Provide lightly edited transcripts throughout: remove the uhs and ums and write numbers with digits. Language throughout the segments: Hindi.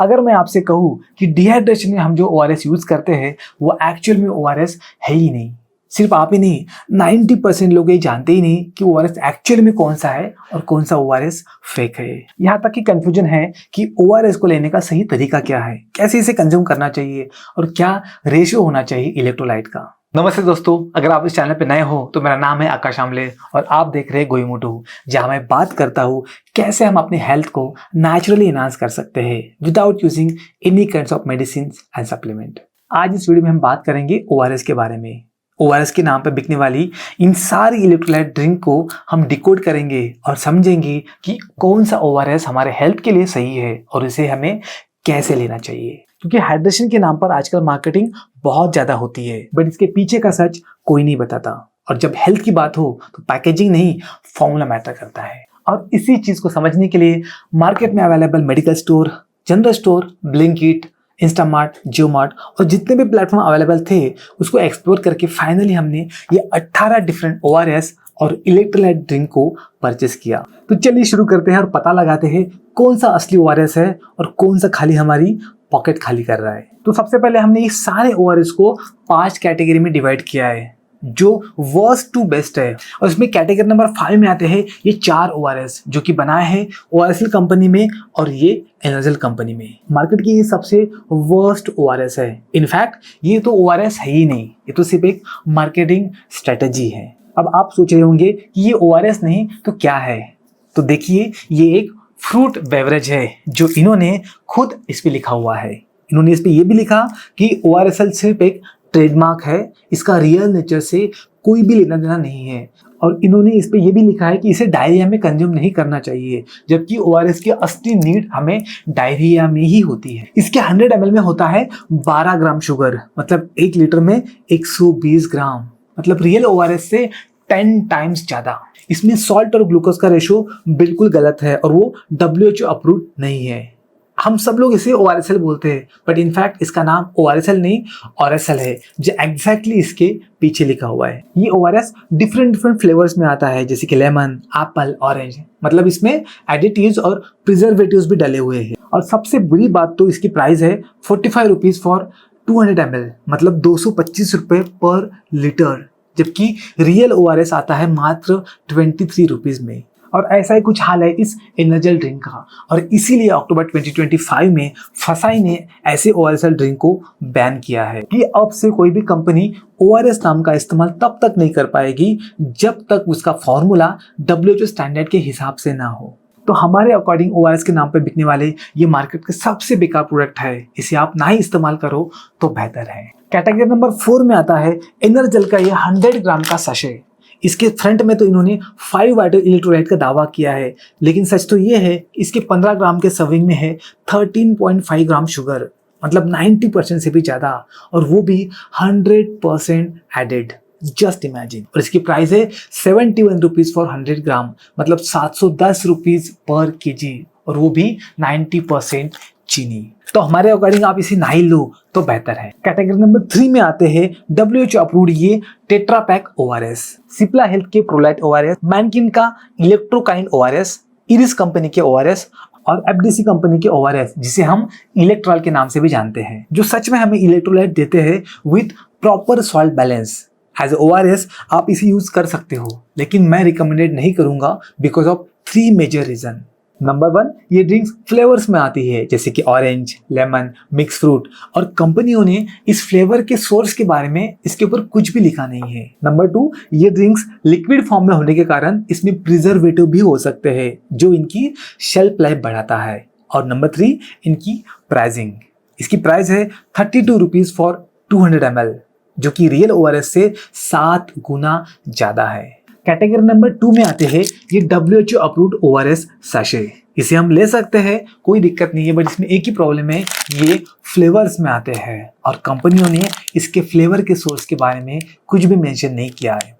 अगर मैं आपसे कहूँ कि डिहाइड्रेशन में हम जो ओआरएस यूज करते हैं वो एक्चुअल में ओआरएस है ही नहीं। सिर्फ आप ही नहीं, 90% लोग ये जानते ही नहीं कि ओआरएस एक्चुअल में कौन सा है और कौन सा ओआरएस फेक है। यहाँ तक कि कंफ्यूजन है कि ओआरएस को लेने का सही तरीका क्या है, कैसे इसे कंज्यूम करना चाहिए और क्या रेशियो होना चाहिए इलेक्ट्रोलाइट का। नमस्ते दोस्तों, अगर आप इस चैनल पे नए हो तो मेरा नाम है आकाश आमले और आप देख रहे हैं गोईमोटू, जहां मैं बात करता हूँ कैसे हम अपनी हेल्थ को नेचुरली एनहांस कर सकते हैं without using any kinds of medicine and supplement. आज इस वीडियो में हम बात करेंगे ओआरएस के बारे में। ओआरएस के नाम पर बिकने वाली इन सारी इलेक्ट्रोलाइट ड्रिंक को हम डिकोड करेंगे और समझेंगे कि कौन सा ओआरएस हमारे हेल्थ के लिए सही है और इसे हमें कैसे लेना चाहिए। क्योंकि हाइड्रेशन के नाम पर आजकल मार्केटिंग बहुत ज्यादा होती है, बट इसके पीछे का सच कोई नहीं बताता। और जब हेल्थ की बात हो तो पैकेजिंग नहीं, फॉर्मूला मैटर करता है। और इसी चीज को समझने के लिए मार्केट में available medical store, general store, Blinkit, Instamart, JioMart और जितने भी प्लेटफॉर्म अवेलेबल थे उसको एक्सप्लोर करके फाइनली हमने ये 18 डिफरेंट ओआरएस और इलेक्ट्रोलाइट ड्रिंक को परचेस किया। तो चलिए शुरू करते हैं और पता लगाते हैं कौन सा असली ओआरएस है और कौन सा खाली हमारी पॉकेट खाली कर रहा है। तो सबसे पहले हमने ये सारे ओआरएस को 5 कैटेगरी में डिवाइड किया है, जो वर्स्ट टू बेस्ट है। और इसमें कैटेगरी नंबर 5 में आते हैं ये 4 ओआरएस जो कि बनाए हैं ओआरएसएल कंपनी में और ये एनर्जल कंपनी में। मार्केट की ये सबसे वर्स्ट ओआरएस है। इनफैक्ट ये तो ओआरएस है ही नहीं, ये तो सिर्फ एक मार्केटिंग स्ट्रेटेजी है। अब आप सोच रहे होंगे कि ये ओआरएस नहीं तो क्या है। तो देखिए, ये एक फ्रूट बेवरेज है जो इन्होंने खुद इस पे लिखा हुआ है। इन्होंने इस पे ये भी लिखा कि ओआरएसएल सिर्फ एक ट्रेडमार्क है, इसका रियल नेचर से कोई भी लेना देना नहीं है। और इन्होंने इस पे ये भी लिखा है कि इसे डायरिया में कंज्यूम नहीं करना चाहिए, जबकि ओआरएस की असली नीड हमें डायरिया में ही होती है। इसके 100 ml में होता है 12 ग्राम शुगर, मतलब 1 लीटर में 120 ग्राम, मतलब रियल ओआरएस से 10 टाइम्स ज्यादा। इसमें सॉल्ट और ग्लूकोज का रेशो बिल्कुल गलत है और वो WHO अप्रूव नहीं है। हम सब लोग इसे ओआरएसएल बोलते हैं, बट इनफैक्ट इसका नाम ओआरएसएल नहीं ओरेसल है, जो एग्जैक्टली इसके पीछे लिखा हुआ है। ये ओआरएस डिफरेंट फ्लेवर्स में आता है, जैसे कि लेमन, एप्पल, ऑरेंज, मतलब इसमें एडिटिव्स और प्रिजर्वेटिव्स भी डले हुए हैं। और सबसे बुरी बात तो इसकी प्राइस है 45 रुपीज फॉर 200 ml, मतलब 225 रुपये पर लीटर, जबकि रियल ओआरएस आता है मात्र 23 रुपीज में। और ऐसा ही कुछ हाल है इस एनर्जल ड्रिंक का, और इसीलिए अक्टूबर 2025 में फसाई ने ऐसे ओआरएसएल ड्रिंक को बैन किया है कि अब से कोई भी कंपनी ओआरएस नाम का इस्तेमाल तब तक नहीं कर पाएगी जब तक उसका फॉर्मूला WHO स्टैंडर्ड के हिसाब से ना हो। तो हमारे अकॉर्डिंग ओआरएस के नाम पर बिकने वाले ये मार्केट के सबसे बेकार प्रोडक्ट है। इसे आप ना ही इस्तेमाल करो तो बेहतर है। कैटेगरी नंबर 4 में आता है एनर्जल का ये 100 ग्राम का सशे। इसके फ्रंट में तो इन्होंने 5 वाइटल इलेक्ट्रोलाइट का दावा किया है, लेकिन सच तो ये है इसके 15 ग्राम के सर्विंग में है 13.5 ग्राम शुगर, मतलब 90% से भी ज्यादा, और वो भी 100% एडेड। Just imagine. और इसकी प्राइस है 71 रुपीज फॉर 100 ग्राम, मतलब 710 रुपीज पर केजी, और वो भी 90% चीनी। तो हमारे अकॉर्डिंग आप इसे ना ही लो तो बेहतर है। कैटेगरी नंबर 3 में आते हैं WHO अप्रूव्ड ये tetra pack ORS, Cipla health के प्रोलाइट ओआरएस, मैनकिन का इलेक्ट्रोकाइंड ओआरएस, इरिस कंपनी के ओआरएस और FDC कंपनी के ओआरएस, जिसे हम इलेक्ट्रॉल के नाम से भी जानते हैं, जो सच में हमें इलेक्ट्रोलाइट देते हैं with proper salt balance. As ORS आप इसे यूज कर सकते हो, लेकिन मैं रिकमेंडेड नहीं करूंगा because of 3 major reason. Number 1, ये ड्रिंक्स फ्लेवर्स में आती है, जैसे कि ऑरेंज, लेमन, मिक्स फ्रूट, और कंपनियों ने इस फ्लेवर के सोर्स के बारे में इसके ऊपर कुछ भी लिखा नहीं है। नंबर 2, ये ड्रिंक्स लिक्विड फॉर्म में होने के कारण इसमें प्रिजर्वेटिव भी हो सकते हैं, जो इनकी शेल्फ लाइफ बढ़ाता है। और नंबर 3, इनकी प्राइसिंग। इसकी प्राइस है 32 रुपीज फॉर 200 ml, जो कि रियल ओआरएस से 7 गुना ज्यादा है। कैटेगरी नंबर 2 में आते हैं ये WHO अप्रूव्ड ओआरएस सैशे। इसे हम ले सकते हैं, कोई दिक्कत नहीं है, बट इसमें एक ही प्रॉब्लम है, ये फ्लेवर्स में आते हैं और कंपनियों ने इसके फ्लेवर के सोर्स के बारे में कुछ भी मेंशन नहीं किया है।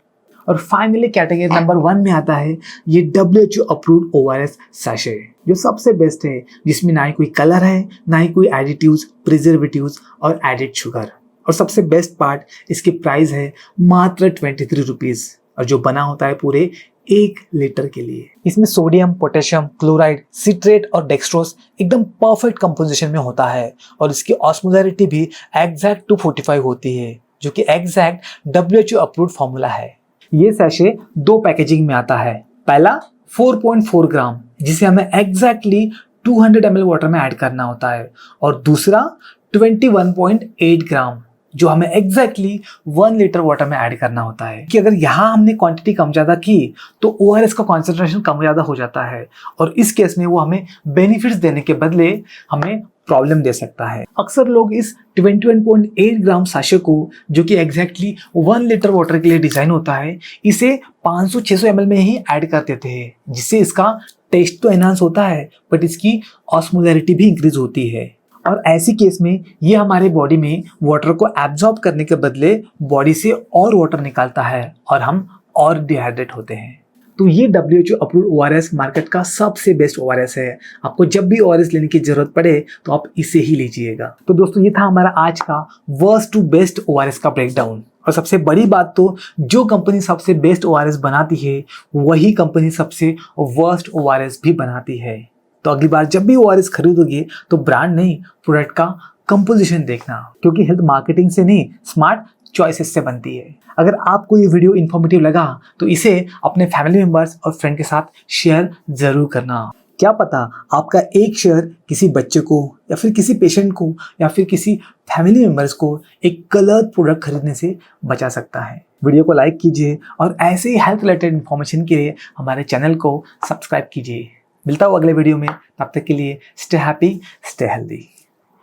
और फाइनली कैटेगरी नंबर 1 में आता है ये WHO अप्रूव्ड ओआरएस सैशे, जो सबसे बेस्ट है, जिसमें ना ही कोई कलर है, ना ही कोई एडिटिव्स, प्रिजर्वेटिव्स और एडिड शुगर। और सबसे बेस्ट पार्ट, इसकी प्राइस है मात्र 23 रुपीज, और जो बना होता है पूरे 1 लीटर के लिए। इसमें सोडियम, पोटेशियम, क्लोराइड, सिट्रेट और डेक्सट्रोज एकदम परफेक्ट कंपोजिशन में होता है और इसकी ऑस्मोलैरिटी भी एग्जैक्ट 245 होती है, जो कि एग्जैक्ट WHO अप्रूव्ड फॉर्मूला है। ये सैशे 2 पैकेजिंग में आता है। पहला 4.4 ग्राम, जिसे हमें एग्जैक्टली 200 ml वाटर में ऐड करना होता है, और दूसरा 21.8 ग्राम, जो हमें एग्जैक्टली 1 लीटर वाटर में ऐड करना होता है। कि अगर यहाँ हमने क्वांटिटी कम ज़्यादा की तो ORS का कॉन्सेंट्रेशन कम ज़्यादा हो जाता है, और इस केस में वो हमें बेनिफिट्स देने के बदले हमें प्रॉब्लम दे सकता है। अक्सर लोग इस 21.8 ग्राम साशे को, जो कि एग्जैक्टली 1 लीटर वाटर के लिए डिज़ाइन होता है, इसे 500-600 ml में ही ऐड कर देते हैं, जिससे इसका टेस्ट तो एनहांस होता है बट इसकी ऑस्मोलैरिटी भी इंक्रीज होती है। और ऐसी केस में ये हमारे बॉडी में वाटर को एब्जॉर्ब करने के बदले बॉडी से और वाटर निकालता है और हम और डिहाइड्रेट होते हैं। तो ये WHO अप्रूव्ड ORS मार्केट का सबसे बेस्ट ORS है। आपको जब भी ORS लेने की जरूरत पड़े तो आप इसे ही लीजिएगा। तो दोस्तों, ये था हमारा आज का वर्स्ट टू बेस्ट ORS का ब्रेकडाउन। और सबसे बड़ी बात, तो जो कंपनी सबसे बेस्ट ORS बनाती है वही कंपनी सबसे वर्स्ट ORS भी बनाती है। तो अगली बार जब भी ORS खरीदोगे तो ब्रांड नहीं, प्रोडक्ट का कंपोजिशन देखना, क्योंकि हेल्थ मार्केटिंग से नहीं, स्मार्ट चॉइसेस से बनती है। अगर आपको ये वीडियो इन्फॉर्मेटिव लगा तो इसे अपने फैमिली मेंबर्स और फ्रेंड के साथ शेयर जरूर करना। क्या पता आपका एक शेयर किसी बच्चे को या फिर किसी पेशेंट को या फिर किसी फैमिली मेंबर्स को एक गलत प्रोडक्ट खरीदने से बचा सकता है। वीडियो को लाइक कीजिए और ऐसे ही हेल्थ रिलेटेड इन्फॉर्मेशन के लिए हमारे चैनल को सब्सक्राइब कीजिए। मिलता हूँ अगले वीडियो में, तब तक के लिए स्टे हैप्पी, स्टे हेल्दी।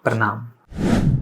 प्रणाम।